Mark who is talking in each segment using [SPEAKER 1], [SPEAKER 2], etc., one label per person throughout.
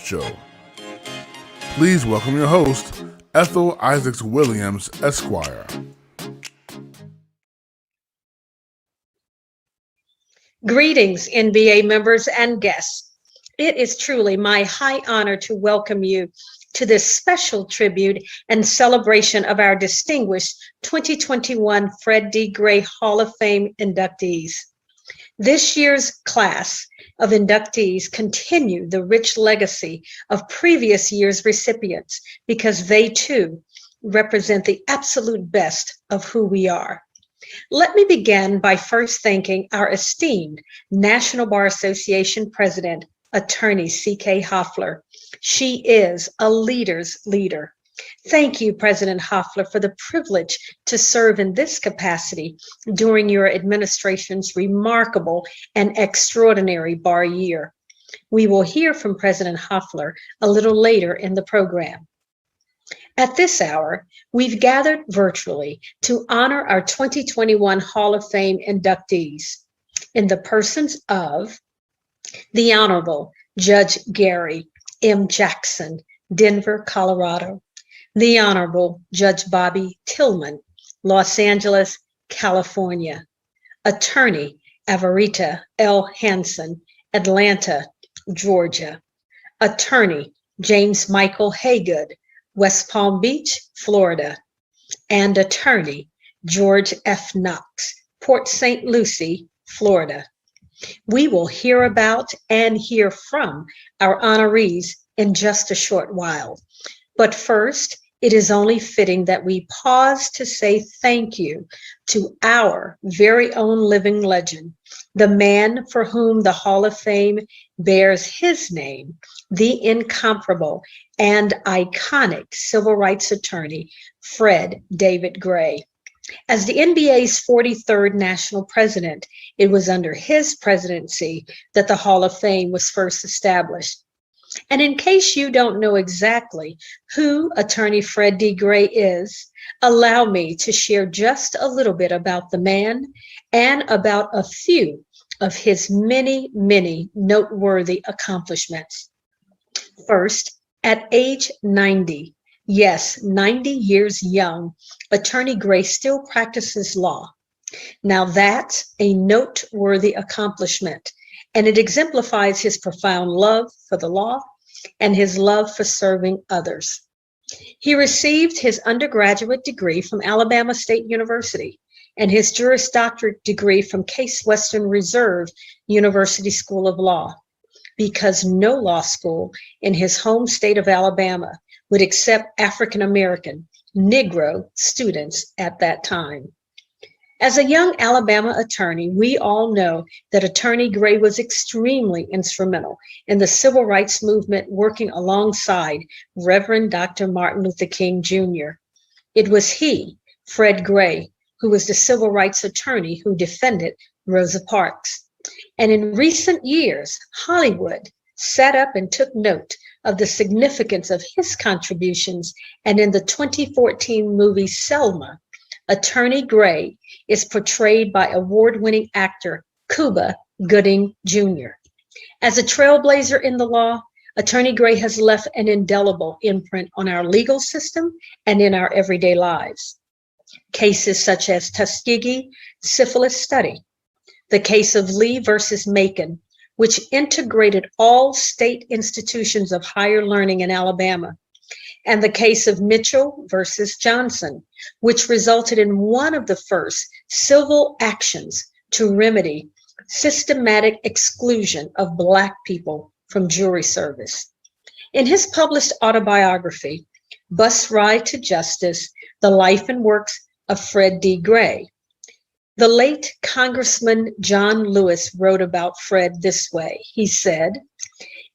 [SPEAKER 1] Show. Please welcome your host, Ethel Isaacs Williams, Esquire.
[SPEAKER 2] Greetings, NBA members and guests. It is truly my high honor to welcome you to this special tribute and celebration of our distinguished 2021 Fred D. Gray Hall of Fame inductees. This year's class of inductees continue the rich legacy of previous year's recipients because they too represent the absolute best of who we are. Let me begin by first thanking our esteemed National Bar Association President, Attorney C.K. Hoffler. She is a leader's leader. Thank you, President Hoffler, for the privilege to serve in this capacity during your administration's remarkable and extraordinary bar year. We will hear from President Hoffler a little later in the program. At this hour, we've gathered virtually to honor our 2021 Hall of Fame inductees in the persons of the Honorable Judge Gary M. Jackson, Denver, Colorado, the Honorable Judge Bobby Tillman, Los Angeles, California, Attorney Avarita L. Hanson, Atlanta, Georgia, Attorney James Michael Haygood, West Palm Beach, Florida, and Attorney George F. Knox, Port St. Lucie, Florida. We will hear about and hear from our honorees in just a short while. But first, it is only fitting that we pause to say thank you to our very own living legend, the man for whom the Hall of Fame bears his name, the incomparable and iconic civil rights attorney, Fred David Gray. As the NBA's 43rd national president, it was under his presidency that the Hall of Fame was first established. And in case you don't know exactly who Attorney Fred D. Gray is, allow me to share just a little bit about the man and about a few of his many, many noteworthy accomplishments. First, at age 90, yes, 90 years young, Attorney Gray still practices law. Now that's a noteworthy accomplishment, and it exemplifies his profound love for the law and his love for serving others. He received his undergraduate degree from Alabama State University and his Juris Doctorate degree from Case Western Reserve University School of Law, because no law school in his home state of Alabama would accept African American, Negro students at that time. As a young Alabama attorney, we all know that Attorney Gray was extremely instrumental in the civil rights movement, working alongside Reverend Dr. Martin Luther King Jr. It was he, Fred Gray, who was the civil rights attorney who defended Rosa Parks. And in recent years, Hollywood sat up and took note of the significance of his contributions, and in the 2014 movie Selma, Attorney Gray is portrayed by award-winning actor Cuba Gooding Jr. As a trailblazer in the law, Attorney Gray has left an indelible imprint on our legal system and in our everyday lives. Cases such as Tuskegee syphilis study, the case of Lee versus Macon, which integrated all state institutions of higher learning in Alabama, and the case of Mitchell versus Johnson, which resulted in one of the first civil actions to remedy systematic exclusion of Black people from jury service. In his published autobiography, Bus Ride to Justice, The Life and Works of Fred D. Gray, the late Congressman John Lewis wrote about Fred this way. He said,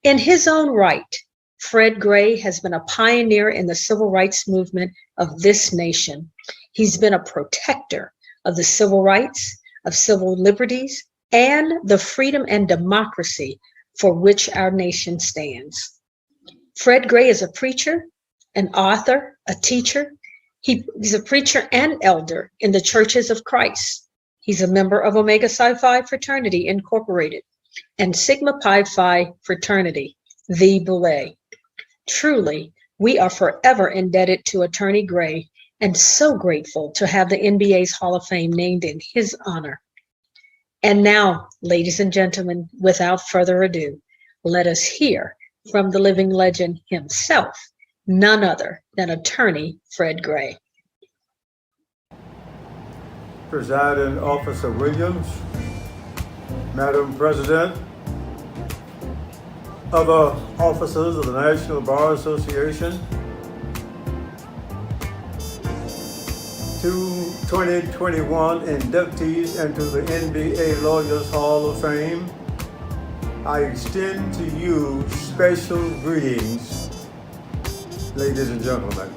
[SPEAKER 2] "In his own right, Fred Gray has been a pioneer in the civil rights movement of this nation. He's been a protector of the civil rights, of civil liberties, and the freedom and democracy for which our nation stands." Fred Gray is a preacher, an author, a teacher. He's a preacher and elder in the Churches of Christ. He's a member of Omega Psi Phi Fraternity Incorporated and Sigma Pi Phi Fraternity, the Boulay. Truly, we are forever indebted to Attorney Gray and so grateful to have the NBA's Hall of Fame named in his honor. And now, ladies and gentlemen, without further ado, let us hear from the living legend himself, none other than Attorney Fred Gray.
[SPEAKER 3] Presiding Officer Williams, Madam President, other officers of the National Bar Association, to 2021 inductees into the NBA Lawyers Hall of Fame, I extend to you special greetings, ladies and gentlemen.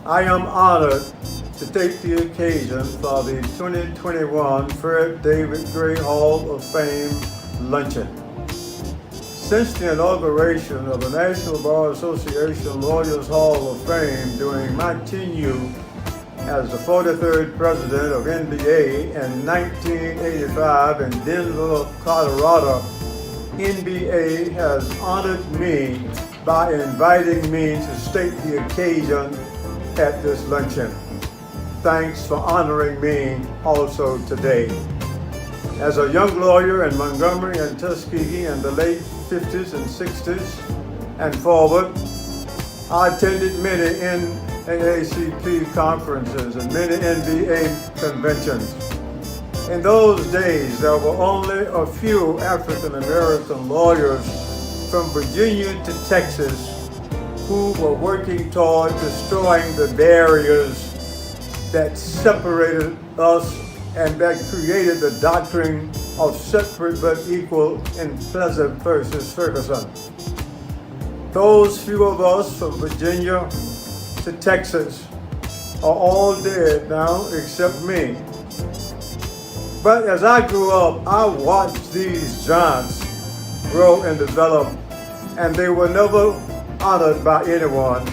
[SPEAKER 3] I am honored to take the occasion for the 2021 Fred David Gray Hall of Fame luncheon. Since the inauguration of the National Bar Association Lawyers Hall of Fame during my tenure as the 43rd president of NBA in 1985 in Denver, Colorado, NBA has honored me by inviting me to state the occasion at this luncheon. Thanks for honoring me also today. As a young lawyer in Montgomery and Tuskegee in the late 50s and 60s and forward, I attended many NAACP conferences and many NBA conventions. In those days, there were only a few African American lawyers from Virginia to Texas who were working toward destroying the barriers that separated us and that created the doctrine of separate but equal in Pleasant versus Ferguson. Those few of us from Virginia to Texas are all dead now except me. But as I grew up, I watched these giants grow and develop, and they were never honored by anyone.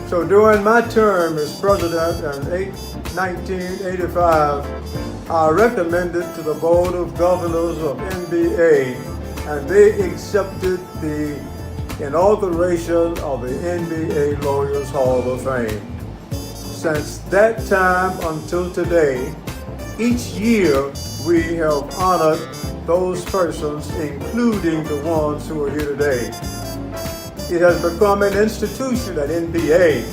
[SPEAKER 3] So during my term as president in 1985, I recommended to the Board of Governors of NBA, and they accepted the inauguration of the NBA Lawyers Hall of Fame. Since that time until today, each year we have honored those persons, including the ones who are here today. It has become an institution at NBA.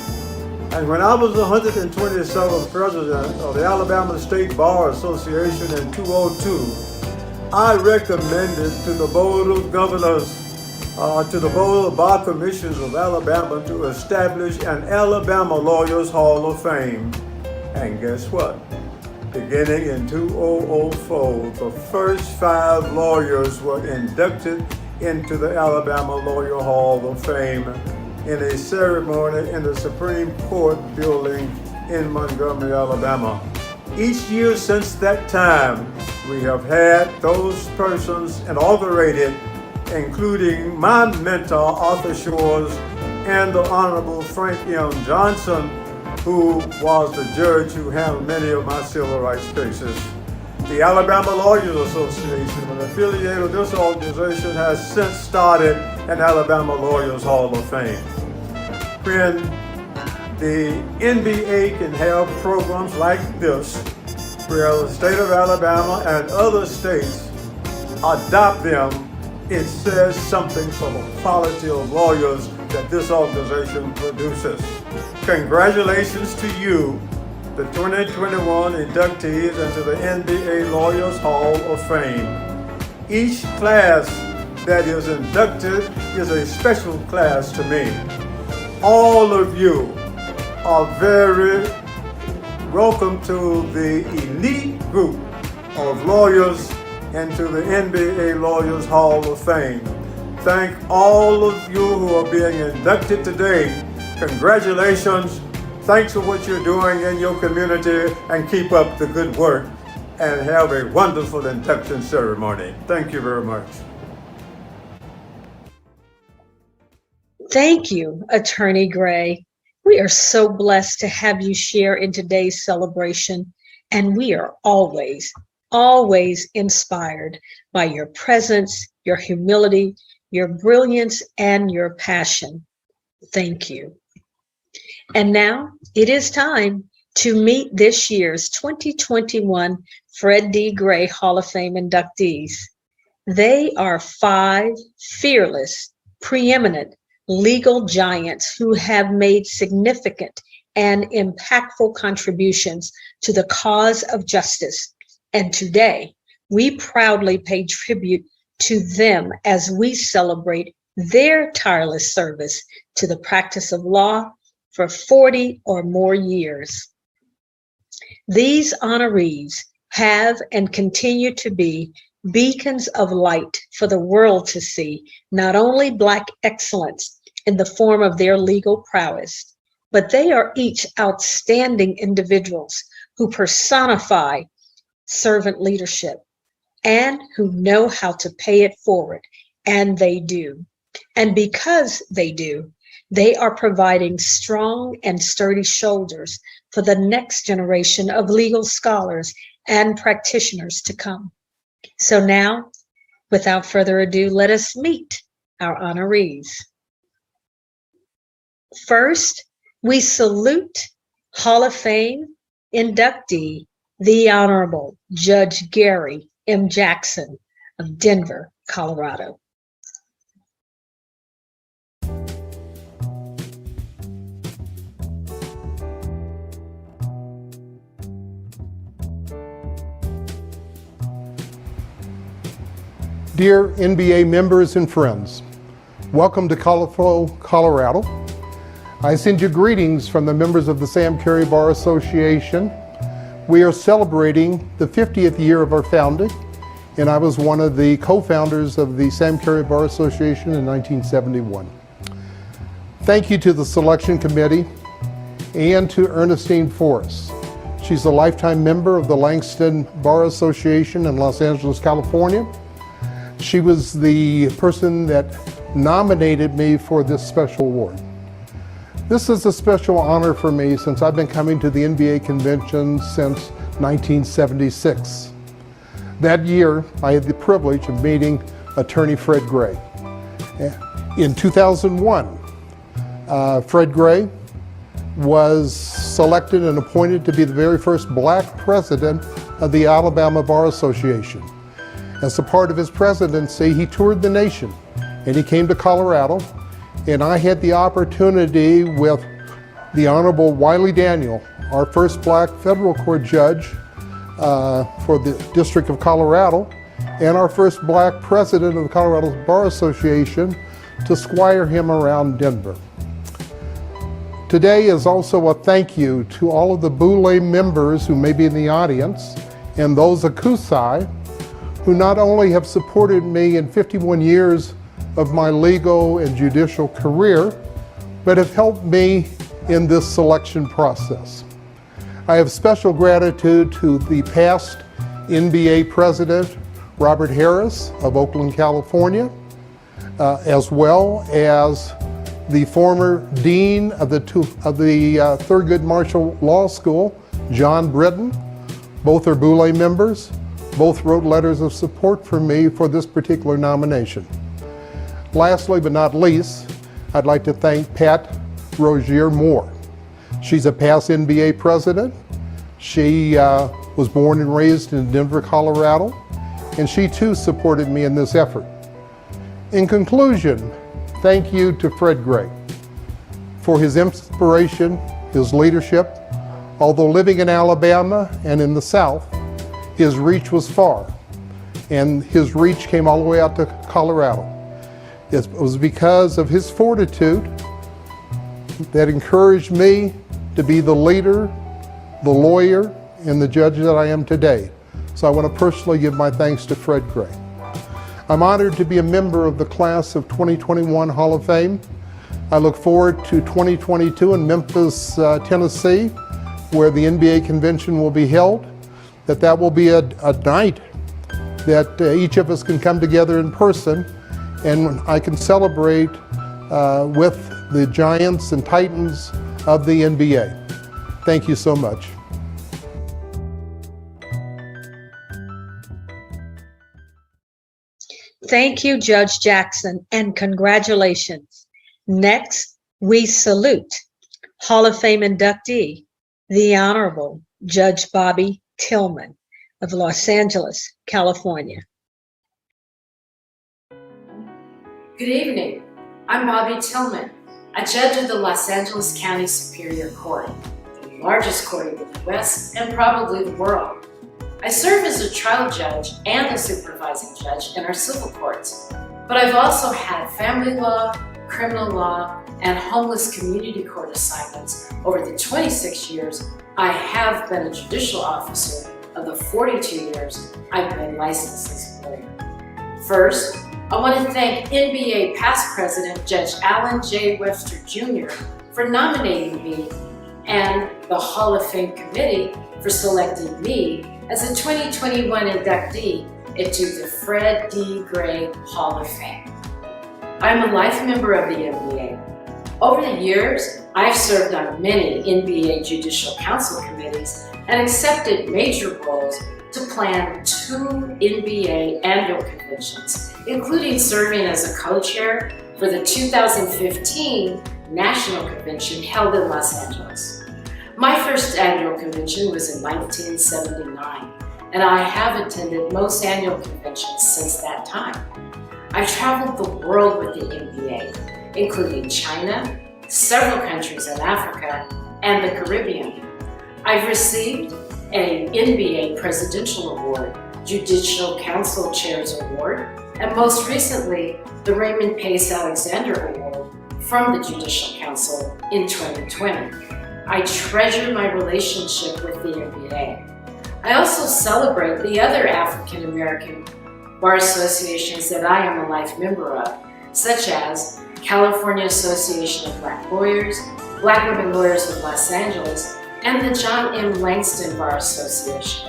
[SPEAKER 3] And when I was the 127th president of the Alabama State Bar Association in 2002, I recommended to the Board of Governors, to the Board of Bar Commissions of Alabama to establish an Alabama Lawyers Hall of Fame. And guess what? Beginning in 2004, the first 5 lawyers were inducted into the Alabama Lawyer Hall of Fame in a ceremony in the Supreme Court building in Montgomery, Alabama. Each year since that time, we have had those persons inaugurated, including my mentor, Arthur Shores, and the Honorable Frank M. Johnson, who was the judge who handled many of my civil rights cases. The Alabama Lawyers Association, an affiliate of this organization, has since started an Alabama Lawyers Hall of Fame. When the NBA can have programs like this, where the state of Alabama and other states adopt them, it says something for the quality of lawyers that this organization produces. Congratulations to you, the 2021 inductees into the NBA Lawyers Hall of Fame. Each class that is inducted is a special class to me. All of you are very welcome to the elite group of lawyers into the NBA Lawyers Hall of Fame. Thank all of you who are being inducted today. Congratulations. Thanks for what you're doing in your community, and keep up the good work and have a wonderful induction ceremony. Thank you very much.
[SPEAKER 2] Thank you, Attorney Gray. We are so blessed to have you share in today's celebration, and we are always inspired by your presence, your humility, your brilliance, and your passion. Thank you. And now it is time to meet this year's 2021 Fred D. Gray Hall of Fame inductees. They are 5 fearless, preeminent legal giants who have made significant and impactful contributions to the cause of justice. And today, we proudly pay tribute to them as we celebrate their tireless service to the practice of law for 40 or more years. These honorees have and continue to be beacons of light for the world to see, not only Black excellence in the form of their legal prowess, but they are each outstanding individuals who personify servant leadership and who know how to pay it forward, and they do. And because they do, they are providing strong and sturdy shoulders for the next generation of legal scholars and practitioners to come. So now, without further ado, let us meet our honorees. First, we salute Hall of Fame inductee, the Honorable Judge Gary M. Jackson of Denver, Colorado.
[SPEAKER 4] Dear NBA members and friends, welcome to Colorado, Colorado. I send you greetings from the members of the Sam Cary Bar Association. We are celebrating the 50th year of our founding, and I was one of the co-founders of the Sam Cary Bar Association in 1971. Thank you to the selection committee and to Ernestine Forrest. She's a lifetime member of the Langston Bar Association in Los Angeles, California. She was the person that nominated me for this special award. This is a special honor for me since I've been coming to the NBA convention since 1976. That year, I had the privilege of meeting attorney Fred Gray. In 2001, Fred Gray was selected and appointed to be the very first Black president of the Alabama Bar Association. As a part of his presidency, he toured the nation and he came to Colorado, and I had the opportunity with the Honorable Wiley Daniel, our first Black federal court judge for the District of Colorado, and our first Black president of the Colorado Bar Association, to squire him around Denver. Today is also a thank you to all of the Boulé members who may be in the audience and those at CUSI who not only have supported me in 51 years of my legal and judicial career, but have helped me in this selection process. I have special gratitude to the past NBA president, Robert Harris of Oakland, California, as well as the former dean of the Thurgood Marshall Law School, John Britton. Both are Boulé members. Both wrote letters of support for me for this particular nomination. Lastly but not least, I'd like to thank Pat Rozier Moore. She's a past NBA president. She was born and raised in Denver, Colorado, and she too supported me in this effort. In conclusion, thank you to Fred Gray for his inspiration, his leadership. Although living in Alabama and in the South, his reach was far, and his reach came all the way out to Colorado. It was because of his fortitude that encouraged me to be the leader, the lawyer, and the judge that I am today. So I want to personally give my thanks to Fred Gray. I'm honored to be a member of the class of 2021 Hall of Fame. I look forward to 2022 in Memphis, Tennessee, where the NBA convention will be held. That will be a night that each of us can come together in person, and I can celebrate with the giants and titans of the NBA. Thank you so much.
[SPEAKER 2] Thank you, Judge Jackson, and congratulations. Next, we salute Hall of Fame inductee, the Honorable Judge Bobby Tillman of Los Angeles, California.
[SPEAKER 5] Good evening. I'm Bobby Tillman, a judge of the Los Angeles County Superior Court, the largest court in the U.S. and probably the world. I serve as a trial judge and a supervising judge in our civil courts, but I've also had family law, criminal law, and homeless community court assignments over the 26 years I have been a judicial officer of the 42 years I've been licensed as a lawyer. First, I want to thank NBA past president Judge Alan J. Webster Jr. for nominating me and the Hall of Fame committee for selecting me as a 2021 inductee into the Fred D. Gray Hall of Fame. I'm a life member of the NBA. Over the years, I've served on many NBA Judicial Council committees and accepted major roles to plan 2 NBA annual conventions, including serving as a co-chair for the 2015 National Convention held in Los Angeles. My first annual convention was in 1979, and I have attended most annual conventions since that time. I've traveled the world with the NBA, including China, several countries in Africa, and the Caribbean. I've received an NBA Presidential Award, Judicial Council Chairs Award, and most recently, the Raymond Pace Alexander Award from the Judicial Council in 2020. I treasure my relationship with the NBA. I also celebrate the other African American bar associations that I am a life member of, such as California Association of Black Lawyers, Black Women Lawyers of Los Angeles, and the John M. Langston Bar Association.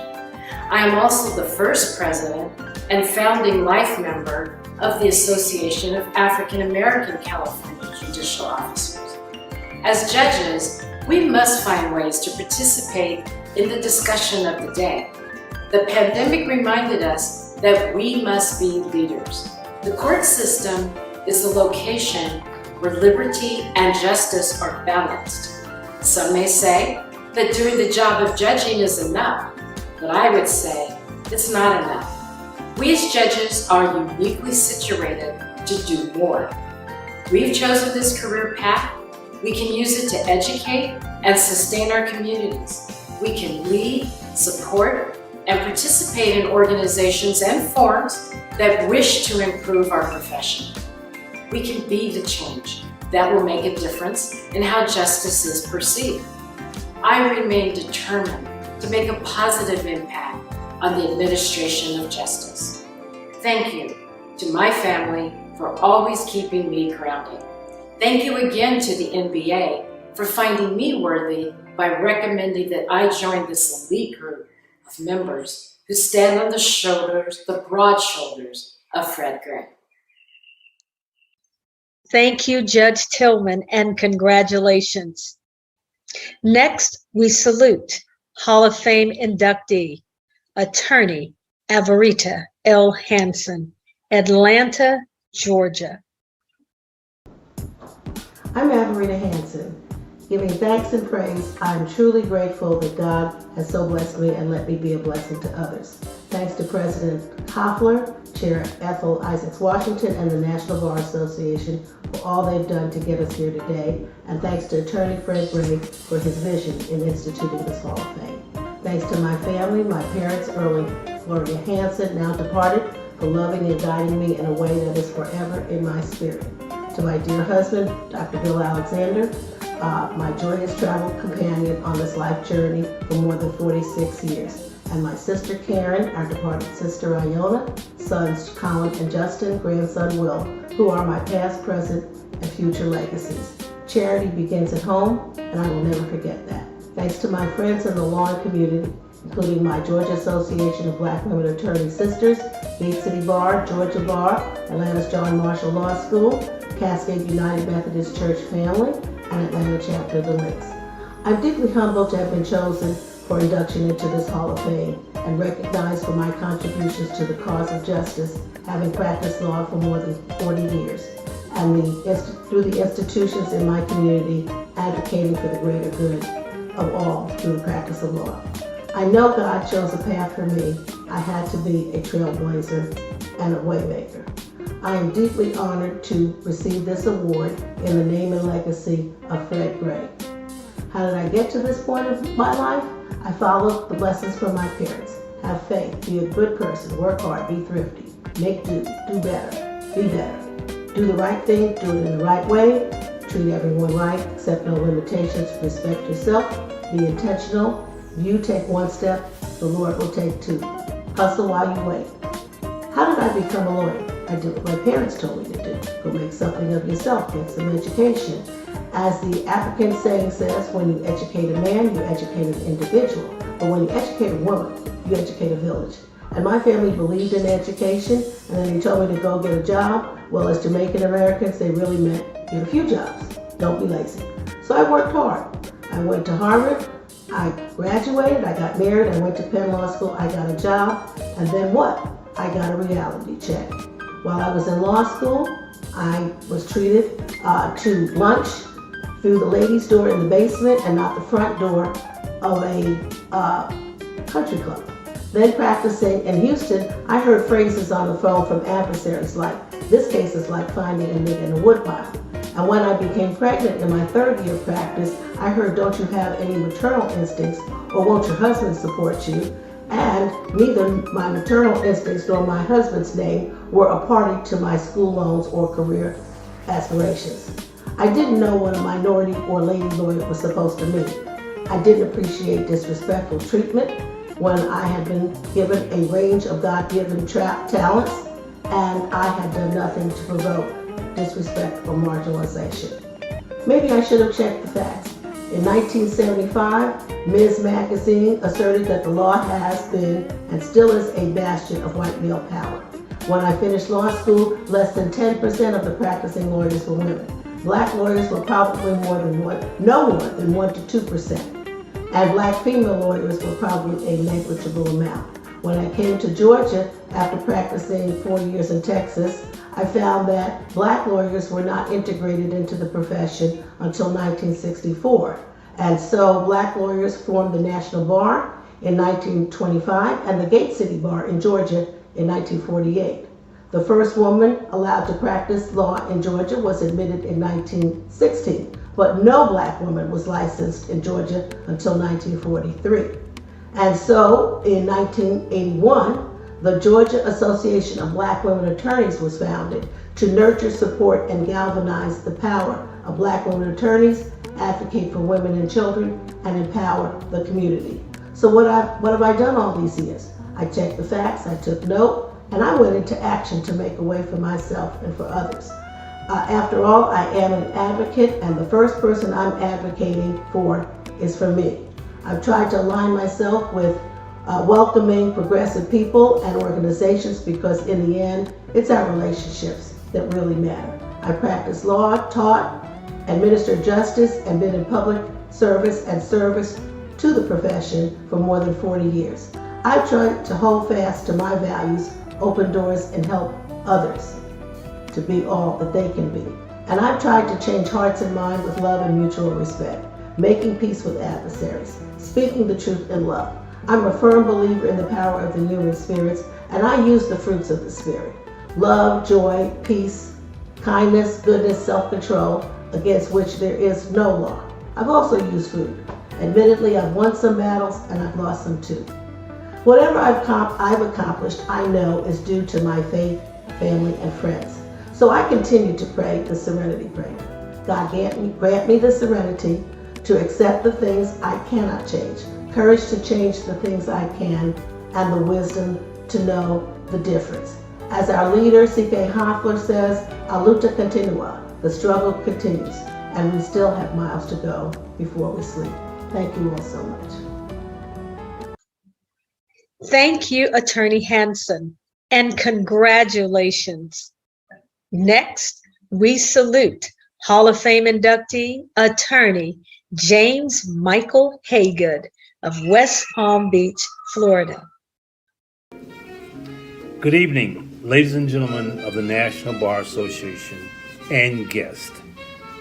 [SPEAKER 5] I am also the first president and founding life member of the Association of African American California Judicial Officers. As judges, we must find ways to participate in the discussion of the day. The pandemic reminded us that we must be leaders. The court system is the location where liberty and justice are balanced. Some may say that doing the job of judging is enough, but I would say it's not enough. We as judges are uniquely situated to do more. We've chosen this career path. We can use it to educate and sustain our communities. We can lead, support, and participate in organizations and forums that wish to improve our profession. We can be the change that will make a difference in how justice is perceived. I remain determined to make a positive impact on the administration of justice. Thank you to my family for always keeping me grounded. Thank you again to the NBA for finding me worthy by recommending that I join this elite group of members who stand on the broad shoulders of Fred Gray.
[SPEAKER 2] Thank you, Judge Tillman, and congratulations. Next, we salute Hall of Fame inductee, Attorney Avarita L. Hanson, Atlanta, Georgia.
[SPEAKER 6] I'm Avarita Hanson. Giving thanks and praise, I am truly grateful that God has so blessed me and let me be a blessing to others. Thanks to President Hoffler, Chair Ethel Isaacs Washington, and the National Bar Association for all they've done to get us here today, and thanks to Attorney Fred Gray for his vision in instituting this Hall of Fame. Thanks to my family, my parents, Earl and Gloria Hanson, now departed, for loving and guiding me in a way that is forever in my spirit. To my dear husband, Dr. Bill Alexander, my joyous travel companion on this life journey for more than 46 years. And my sister Karen, our departed sister Iona, sons Colin and Justin, grandson Will, who are my past, present, and future legacies. Charity begins at home, and I will never forget that. Thanks to my friends in the law community, including my Georgia Association of Black Women Attorney Sisters, Gate City Bar, Georgia Bar, Atlanta's John Marshall Law School, Cascade United Methodist Church Family, and Atlanta Chapter of the Links. I'm deeply humbled to have been chosen for induction into this Hall of Fame, and recognized for my contributions to the cause of justice, having practiced law for more than 40 years, and through the institutions in my community, advocating for the greater good of all through the practice of law. I know God chose a path for me. I had to be a trailblazer and a waymaker. I am deeply honored to receive this award in the name and legacy of Fred Gray. How did I get to this point of my life? I followed the lessons from my parents. Have faith, be a good person, work hard, be thrifty, make do better, be better. Do the right thing, do it in the right way, treat everyone right, accept no limitations, respect yourself, be intentional. You take one step, the Lord will take two. Hustle while you wait. How did I become a lawyer? I did what my parents told me to do. Go make something of yourself, get some education. As the African saying says, when you educate a man, you educate an individual. But when you educate a woman, you educate a village. And my family believed in education, and then they told me to go get a job. Well, as Jamaican Americans, they really meant get a few jobs. Don't be lazy. So I worked hard. I went to Harvard. I graduated. I got married. I went to Penn Law School. I got a job. And then what? I got a reality check. While I was in law school, I was treated to lunch through the ladies' door in the basement and not the front door of a country club. Then practicing in Houston, I heard phrases on the phone from adversaries like, this case is like finding a nigga in a woodpile. And when I became pregnant in my third year of practice, I heard, don't you have any maternal instincts, or won't your husband support you? And neither my maternal instincts nor my husband's name were a party to my school loans or career aspirations. I didn't know what a minority or lady lawyer was supposed to mean. I didn't appreciate disrespectful treatment when I had been given a range of God-given talents, and I had done nothing to provoke disrespect or marginalization. Maybe I should have checked the facts. In 1975, Ms. Magazine asserted that the law has been and still is a bastion of white male power. When I finished law school, less than 10% of the practicing lawyers were women. Black lawyers were probably no more than 1% to 2%. And black female lawyers were probably a negligible amount. When I came to Georgia, after practicing 4 years in Texas, I found that black lawyers were not integrated into the profession until 1964. And so black lawyers formed the National Bar in 1925 and the Gate City Bar in Georgia in 1948. The first woman allowed to practice law in Georgia was admitted in 1916, but no black woman was licensed in Georgia until 1943. And so in 1981, the Georgia Association of Black Women Attorneys was founded to nurture, support, and galvanize the power of black women attorneys, advocate for women and children, and empower the community. So what have I done all these years? I checked the facts, I took note, and I went into action to make a way for myself and for others. After all, I am an advocate, and the first person I'm advocating for is for me. I've tried to align myself with welcoming progressive people and organizations because in the end, it's our relationships that really matter. I practiced law, taught, administered justice, and been in public service and service to the profession for more than 40 years. I've tried to hold fast to my values, open doors, and help others to be all that they can be. And I've tried to change hearts and minds with love and mutual respect, making peace with adversaries, speaking the truth in love. I'm a firm believer in the power of the human spirits, and I use the fruits of the spirit: love, joy, peace, kindness, goodness, self-control, against which there is no law. I've also used food. Admittedly, I've won some battles and I've lost some too. Whatever I've accomplished, I know is due to my faith, family, and friends. So I continue to pray the serenity prayer. God grant me the serenity to accept the things I cannot change, courage to change the things I can, and the wisdom to know the difference. As our leader, C.K. Hoffler, says, "A luta continua," the struggle continues, and we still have miles to go before we sleep. Thank you all so much.
[SPEAKER 2] Thank you, Attorney Hanson, and congratulations. Next, we salute Hall of Fame inductee, Attorney James Michael Haygood of West Palm Beach, Florida.
[SPEAKER 7] Good evening, ladies and gentlemen of the National Bar Association and guests.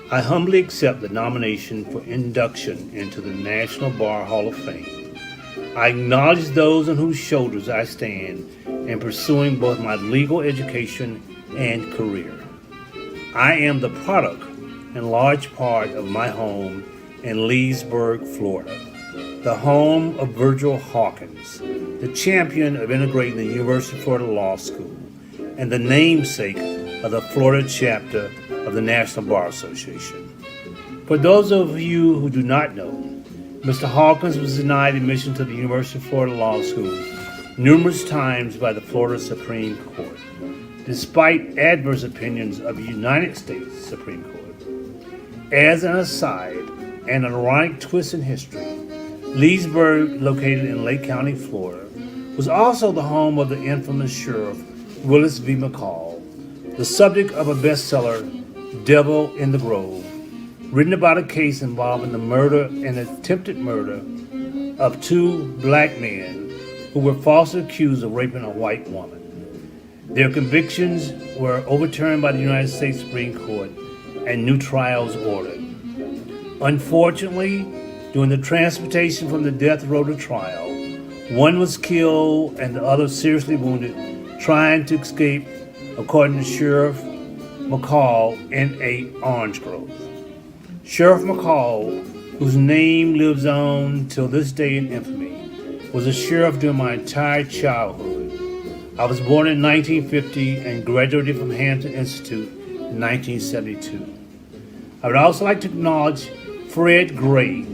[SPEAKER 7] I humbly accept the nomination for induction into the National Bar Hall of Fame. I acknowledge those on whose shoulders I stand in pursuing both my legal education and career. I am the product, in large part, of my home in Leesburg, Florida, the home of Virgil Hawkins, the champion of integrating the University of Florida Law School, and the namesake of the Florida chapter of the National Bar Association. For those of you who do not know, Mr. Hawkins was denied admission to the University of Florida Law School numerous times by the Florida Supreme Court, despite adverse opinions of the United States Supreme Court. As an aside, and an ironic twist in history, Leesburg, located in Lake County, Florida, was also the home of the infamous Sheriff Willis V. McCall, the subject of a bestseller, Devil in the Grove, written about a case involving the murder and attempted murder of two black men who were falsely accused of raping a white woman. Their convictions were overturned by the United States Supreme Court and new trials ordered. Unfortunately, during the transportation from the death row to trial, one was killed and the other seriously wounded, trying to escape, according to Sheriff McCall, in a orange grove. Sheriff McCall, whose name lives on till this day in infamy, was a sheriff during my entire childhood. I was born in 1950 and graduated from Hampton Institute in 1972. I would also like to acknowledge Fred Gray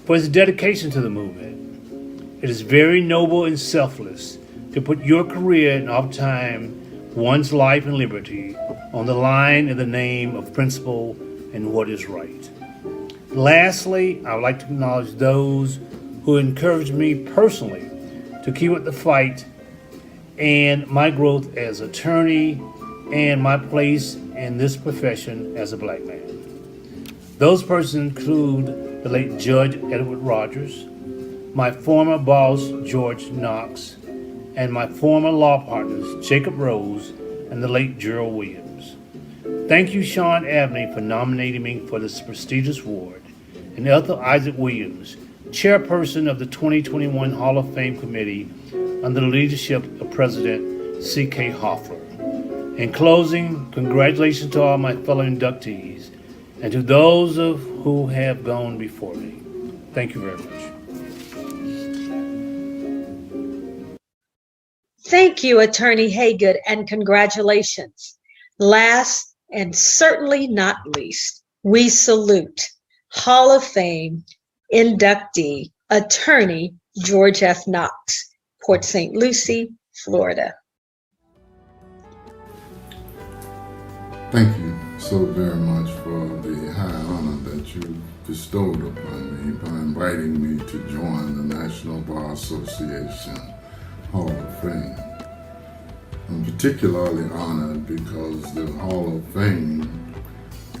[SPEAKER 7] for his dedication to the movement. It is very noble and selfless to put your career and oftentimes one's life and liberty on the line in the name of principle and what is right. Lastly, I would like to acknowledge those who encouraged me personally to keep up the fight and my growth as attorney and my place in this profession as a black man. Those persons include the late Judge Edward Rogers, my former boss George Knox, and my former law partners Jacob Rose and the late Gerald Williams. Thank you, Sean Abney, for nominating me for this prestigious award, and Ethel Isaac Williams, chairperson of the 2021 Hall of Fame Committee under the leadership of President C.K. Hoffler. In closing, congratulations to all my fellow inductees and to those of who have gone before me. Thank you very much.
[SPEAKER 2] Thank you, Attorney Haygood, and congratulations. Last and certainly not least, we salute Hall of Fame inductee, Attorney George F. Knox, Port St. Lucie, Florida.
[SPEAKER 8] Thank you so very much for the high honor that you bestowed upon me by inviting me to join the National Bar Association Hall of Fame. I'm particularly honored because the Hall of Fame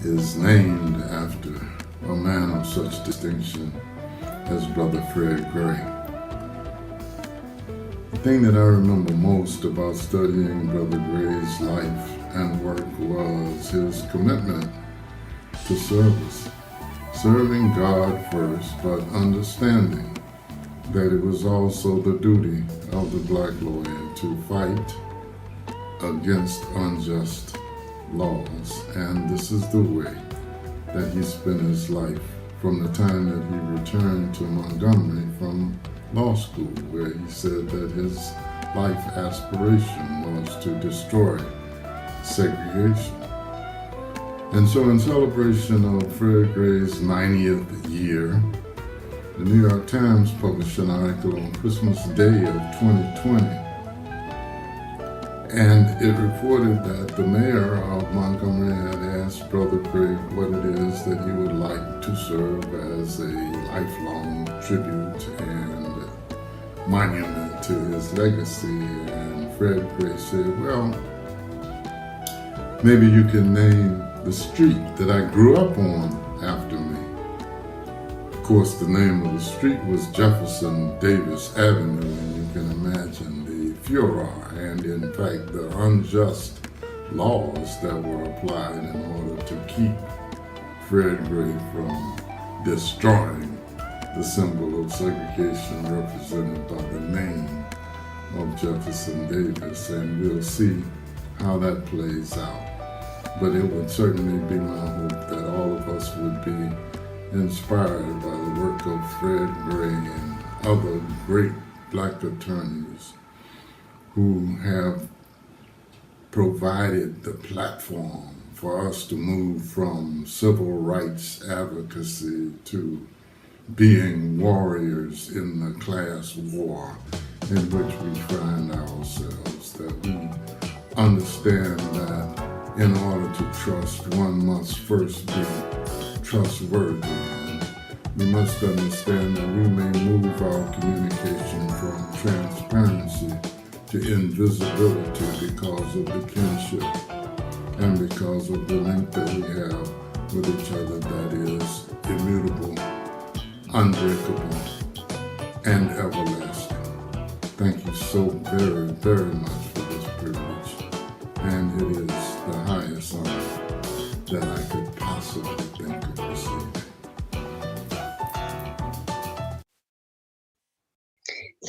[SPEAKER 8] is named after a man of such distinction as Brother Fred Gray. The thing that I remember most about studying Brother Gray's life and work was his commitment to service, serving God first, but understanding that it was also the duty of the black lawyer to fight against unjust laws. And this is the way that he spent his life from the time that he returned to Montgomery from law school, where he said that his life aspiration was to destroy segregation. And so in celebration of Fred Gray's 90th year, the New York Times published an article on Christmas Day of 2020, and it reported that the mayor of Montgomery had asked Brother Gray what it is that he would like to serve as a lifelong tribute and monument to his legacy. And Fred Gray said, well, maybe you can name the street that I grew up on after me. Of course, the name of the street was Jefferson Davis Avenue, and you can imagine the furor and, in fact, the unjust laws that were applied in order to keep Fred Gray from destroying the symbol of segregation represented by the name of Jefferson Davis, and we'll see how that plays out. But it would certainly be my hope that all of us would be inspired by the work of Fred Gray and other great Black attorneys who have provided the platform for us to move from civil rights advocacy to being warriors in the class war in which we find ourselves, that we understand that in order to trust, one must first be trustworthy. And we must understand that we may move our communication from transparency to invisibility because of the kinship and because of the link that we have with each other that is immutable, unbreakable, and everlasting. Thank you so very, very much for this privilege, and it is the highest honor that I could possibly think of receiving.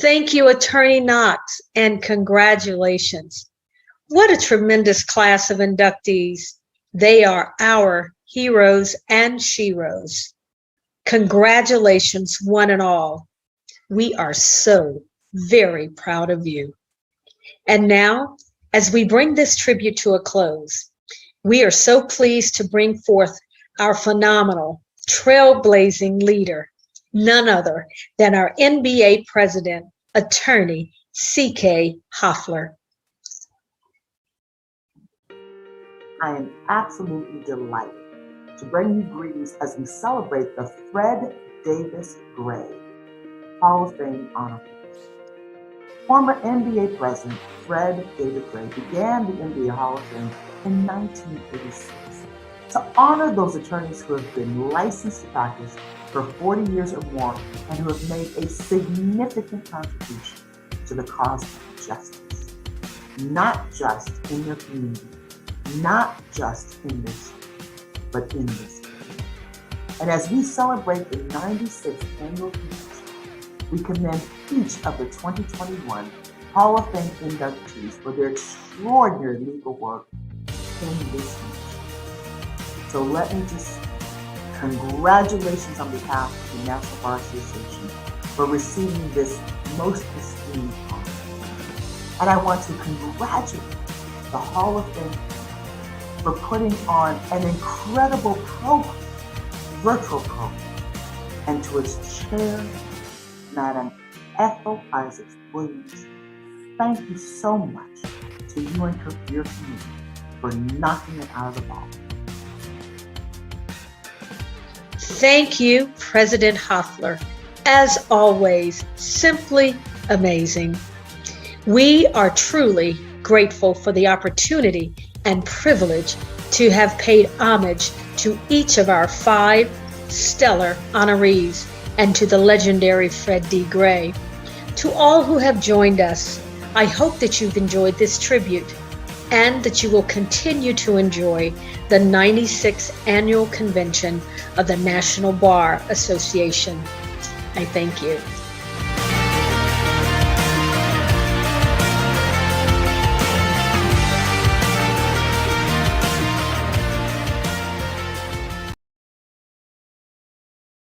[SPEAKER 2] Thank you, Attorney Knox, and congratulations. What a tremendous class of inductees. They are our heroes and sheroes. Congratulations, one and all. We are so very proud of you. And now, as we bring this tribute to a close, we are so pleased to bring forth our phenomenal, trailblazing leader, none other than our NBA president, Attorney C.K. Hoffler.
[SPEAKER 9] I am absolutely delighted to bring you greetings as we celebrate the Fred Davis Gray Hall of Fame honor. Former NBA president Fred Davis Gray began the NBA Hall of Fame in 1986 to honor those attorneys who have been licensed to practice for 40 years or more and who have made a significant contribution to the cause of justice, not just in their community, not just in this state, but in this state. And as we celebrate the 96th annual convention, we commend each of the 2021 Hall of Fame inductees for their extraordinary legal work in this nation. So let me just congratulations on behalf of the National Bar Association for receiving this most esteemed honor. And I want to congratulate the Hall of Fame for putting on an incredible program, virtual program, and to its chair, Madam Ethel Isaacs Williams. Thank you so much to you and your community for knocking it out of the ballpark.
[SPEAKER 2] Thank you, President Hoffler. As always, simply amazing. We are truly grateful for the opportunity and privilege to have paid homage to each of our 5 stellar honorees and to the legendary Fred D. Gray. To all who have joined us, I hope that you've enjoyed this tribute and that you will continue to enjoy the 96th Annual Convention of the National Bar Association. I thank you.